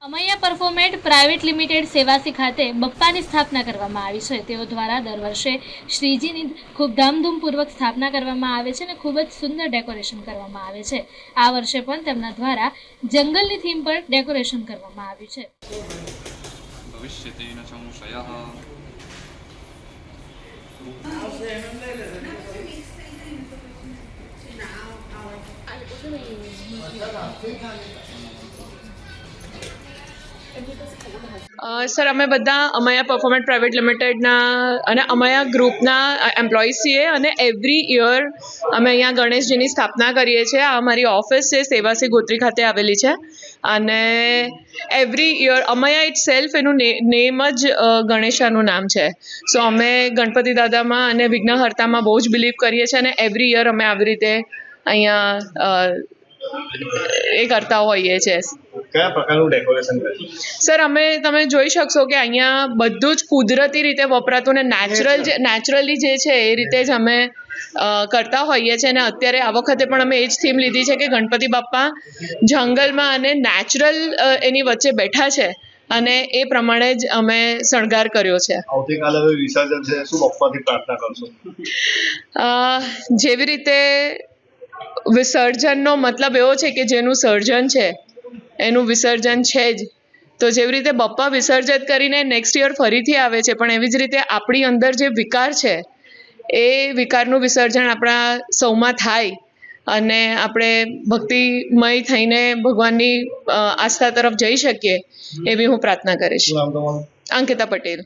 Amiya પરફોર્મેટ private limited Sevasi ખાતે બપ્પાની સ્થાપના કરવામાં આવી છે. તેઓ દ્વારા દર વર્ષે શ્રીજીની ખૂબ ધામધૂમપૂર્વક સ્થાપના કરવામાં આવે છે અને ખૂબ જ સુંદર ડેકોરેશન કરવામાં આવે છે. આ વર્ષે પણ તેમના દ્વારા જંગલની થીમ પર ડેકોરેશન કરવામાં આવ્યું છે. ભવિષ્યતિ ન સંશયઃ. સર, અમે બધા અમૈયા પરફોર્મન્સ પ્રાઇવેટ લિમિટેડના અને અમૈયા ગ્રુપના એમ્પ્લોઈઝ છીએ અને એવરી યર અમે અહીંયા ગણેશજીની સ્થાપના કરીએ છીએ. આ અમારી ઓફિસ છે, સેવાસી ગોત્રી ખાતે આવેલી છે. અને every year Amiya it self એનું નેમ જ ગણેશાનું નામ છે. સો અમે ગણપતિ દાદામાં અને વિઘ્નહર્તામાં બહુ જ બિલીવ કરીએ છીએ અને એવરી યર અમે આવી રીતે અહીંયા એ કરતા હોઈએ છીએ. કયા પ્રકારનું ડેકોરેશન કર્યું? સર, તમે જોઈ શકશો કે અહીંયા બધું જ કુદરતી રીતે વપરાતું ને નેચરલી જે છે એ રીતે જ અમે કરતા હોઈએ છીએ. અને અત્યારે આ વખતે પણ અમે એ જ થીમ લીધી છે કે ગણપતિ બાપ્પા જંગલમાં અને નેચરલ એની વચ્ચે બેઠા છે અને એ પ્રમાણે જ અમે શણગાર કર્યો છે. આવતીકાલે હવે વિસર્જન છે, શું બપ્પાથી પ્રાર્થના કરશો? જેવી રીતે વિસર્જનનો મતલબ એવો છે કે જેનું સર્જન છે એનું વિસર્જન છે જ. તો જેવી રીતે બપ્પા વિસર્જિત કરીને નેક્સ્ટ યર ફરીથી આવે છે, પણ એવી જ રીતે આપણી અંદર જે વિકાર છે એ વિકારનું વિસર્જન આપણા સૌમાં થાય અને આપણે ભક્તિમય થઈને ભગવાનની આસ્થા તરફ જઈ શકીએ એવી હું પ્રાર્થના કરીશ. શું નામ તમારું? અંકિતા પટેલ.